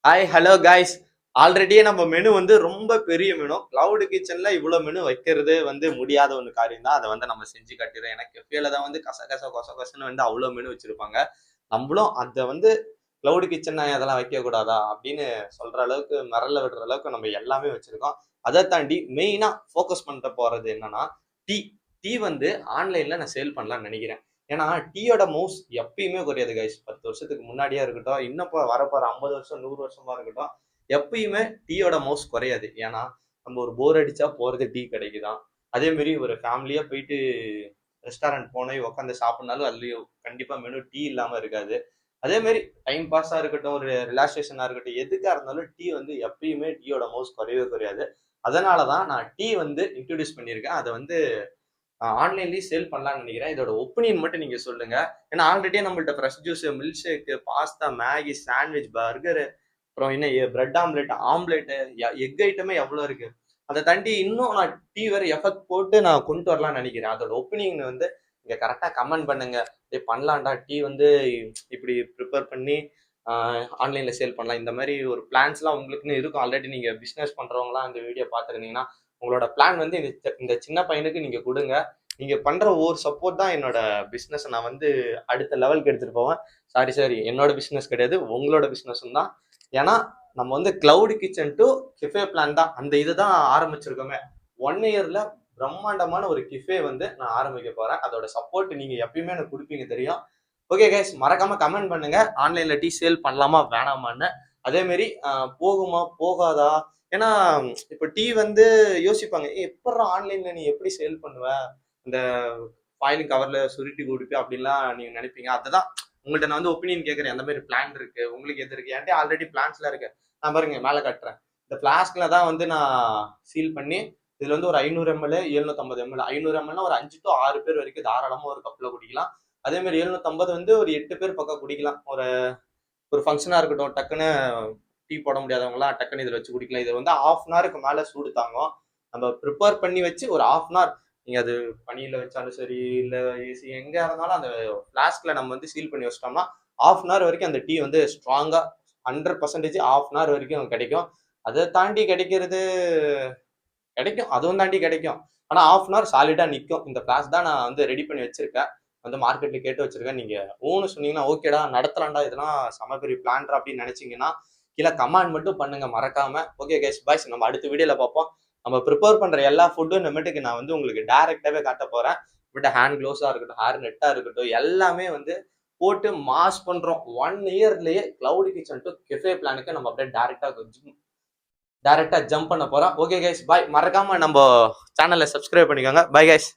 Hi hello guys. ஆல்ரெடியே நம்ம menu வந்து ரொம்ப பெரிய மெனு. கிளவுட் கிச்சன்ல இவ்வளவு மெனு வைக்கிறது வந்து முடியாத ஒன்று காரியம் தான். அதை வந்து நம்ம செஞ்சு கட்டிடுறோம். ஏன்னா கெஃபேல தான் வந்து கச கச கொச கொசன்னு வந்து அவ்வளோ மெனு வச்சிருப்பாங்க. நம்மளும் அதை வந்து கிளவுட் கிச்சன் அதெல்லாம் வைக்க கூடாதா அப்படின்னு சொல்ற அளவுக்கு மிரள விடுற அளவுக்கு நம்ம எல்லாமே வச்சிருக்கோம். அதை தாண்டி மெயினா ஃபோக்கஸ் பண்ணிட்டு போறது என்னன்னா டீ. டீ வந்து ஆன்லைன்ல நான் சேல் பண்ணலாம்னு நினைக்கிறேன். ஏன்னா டீயோட மவுஸ் எப்பயுமே குறையாது கைஸ். 10 வருஷத்துக்கு முன்னாடியே இருக்கட்டும், இன்னும் இப்போ வரப்போற 50 வருஷம் 100 வருஷமா இருக்கட்டும், எப்பயுமே டீயோட மவுஸ் குறையாது. ஏன்னா நம்ம ஒரு போர் அடிச்சா போறது டீ கடைக்குதான். அதே மாதிரி ஒரு ஃபேமிலியா போயிட்டு ரெஸ்டாரண்ட் போனோம் உட்காந்து சாப்பிட்னாலும் அதுலயும் கண்டிப்பா மெனு டீ இல்லாம இருக்காது. அதே மாதிரி டைம் பாஸா இருக்கட்டும், ஒரு ரிலாக்ஸேஷனா இருக்கட்டும், எதுக்கா இருந்தாலும் டீ வந்து எப்பயுமே டீயோட மவுஸ் குறையவே குறையாது. அதனாலதான் நான் டீ வந்து இன்ட்ரடியூஸ் பண்ணியிருக்கேன். அதை வந்து ஆன்லைன்லயே சேல் பண்ணலாம்னு நினைக்கிறேன். இதோட ஒப்பீனியன் மட்டும் நீங்க சொல்லுங்க. ஏன்னா ஆல்ரெடியே நம்மள்ட்ட fresh juice, milk shake, pasta, Maggi, sandwich, burger, அப்புறம் என்ன பிரெட் ஆம்லெட், எக் ஐட்டமே எவ்வளவு இருக்கு. அதை தாண்டி இன்னும் நான் டீ வேற எஃபெக்ட் போட்டு நான் கொண்டு வரலாம்னு நினைக்கிறேன். அதோட ஒப்பீனியன் வந்து இங்க கரெக்டா கமெண்ட் பண்ணுங்க. பண்ணலாம்டா டீ வந்து இப்படி ப்ரிப்பேர் பண்ணி ஆன்லைன்ல சேல் பண்ணலாம். இந்த மாதிரி ஒரு பிளான்ஸ் எல்லாம் உங்களுக்குன்னு இருக்கும். ஆல்ரெடி நீங்க பிசினஸ் பண்றவங்களாம் இந்த வீடியோ பார்த்துருந்தீங்கன்னா உங்களோட பிளான் வந்து இந்த சின்ன பையனுக்கு நீங்க கொடுங்க. நீங்க பண்ற ஒவ்வொரு சப்போர்ட் தான் என்னோட பிசினஸ் நான் வந்து அடுத்த லெவலுக்கு எடுத்துட்டு போவேன். சாரி என்னோட பிசினஸ் கிடையாது, உங்களோட பிசினஸும் தான். ஏன்னா நம்ம வந்து கிளவுட் கிச்சன் டு கிஃபே பிளான் தான் அந்த இதுதான் ஆரம்பிச்சிருக்கோமே. 1 இயர்ல பிரம்மாண்டமான ஒரு கிஃபே வந்து நான் ஆரம்பிக்க போறேன். அதோட சப்போர்ட் நீங்க எப்பயுமே எனக்கு கொடுப்பீங்க தெரியும். ஓகே கைஸ், மறக்காம கமெண்ட் பண்ணுங்க ஆன்லைன்ல டீ சேல் பண்ணலாமா வேணாமான்னு. அதே மாதிரி போகுமா போகாதா. ஏன்னா இப்ப டீ வந்து யோசிப்பாங்க, எப்பறம் ஆன்லைன்ல நீ எப்படி சேல் பண்ணுவ, இந்த ஃபாயிலிங் கவர்ல சுருட்டி கொடுப்பி அப்படின்லாம் நீங்க நினைப்பீங்க. அதுதான் உங்கள்ட்ட நான் வந்து ஒப்பீனியன் கேட்கறேன். எந்த மாதிரி பிளான் இருக்கு, உங்களுக்கு எது இருக்கு. என்கிட்ட ஆல்ரெடி பிளான்ஸ்லாம் இருக்கு. நான் பாருங்க மேல கட்டுறேன். இந்த பிளாஸ்க்ல தான் வந்து நான் சீல் பண்ணி இதுல வந்து ஒரு 500 ml 750 ml. 500 ml ஒரு 5 to 6 பேர் வரைக்கும் தாராளமா ஒரு கப்ல குடிக்கலாம். அதே மாதிரி 750 வந்து ஒரு 8 பேர் பக்கம் குடிக்கலாம். ஒரு ஒரு ஃபங்க்ஷனா இருக்கட்டும், டக்குன்னு டீ போட முடியாதவங்களாம் டக்குன்னு இதில் வச்சு குடிக்கலாம். இது வந்து 1/2 hour மேலே சூடு தாங்கும். நம்ம ப்ரிப்பேர் பண்ணி வச்சு ஒரு 1/2 hour நீங்கள் அது பனியில் வச்சாலும் சரி, இல்லை ஏசி எங்கே இருந்தாலும் அந்த ஃப்ளாஸ்கில் நம்ம வந்து சீல் பண்ணி வச்சிட்டோம்னா 1/2 hour வரைக்கும் அந்த டீ வந்து ஸ்ட்ராங்காக 100% 1/2 hour வரைக்கும் கிடைக்கும். அதை தாண்டி கிடைக்கிறது கிடைக்கும், அதுவும் தாண்டி கிடைக்கும். ஆனால் 1/2 hour சாலிடாக நிற்கும். இந்த ஃப்ளாஸ் தான் நான் வந்து ரெடி பண்ணி வச்சிருக்கேன். வந்து மார்க்கெட்ல கேட்டு வச்சிருக்கேன். நீங்க ஓன்னு சொன்னீங்கன்னா ஓகேடா நடத்தலாம்டா, இதெல்லாம் செம பெரிய பிளான்டா அப்படின்னு நினைச்சீங்கன்னா கீழே கமெண்ட் மட்டும் பண்ணுங்க மறக்காம. ஓகே கைஸ் பாய்ஸ், நம்ம அடுத்த வீடியோல பார்ப்போம். நம்ம ப்ரிப்பேர் பண்ற எல்லா ஃபுட்டும் இனிமேட்டுக்கு நான் வந்து உங்களுக்கு டைரக்டாவே காட்ட போறேன். பட் ஹேண்ட் க்ளோஸா இருக்கட்டும், ஹேர் நெட்டா இருக்கட்டும், எல்லாமே வந்து போட்டு மாஸ் பண்றோம். 1 இயர்லயே கிளவுட் கிச்சன் டு கெஃபே பிளானுக்கு நம்ம அப்படியே டைரக்டா ஜம்ப் பண்ண போறோம். ஓகே கைஸ் பாய், மறக்காம நம்ம சேனலை சப்ஸ்கிரைப் பண்ணிக்கோங்க. Bye guys.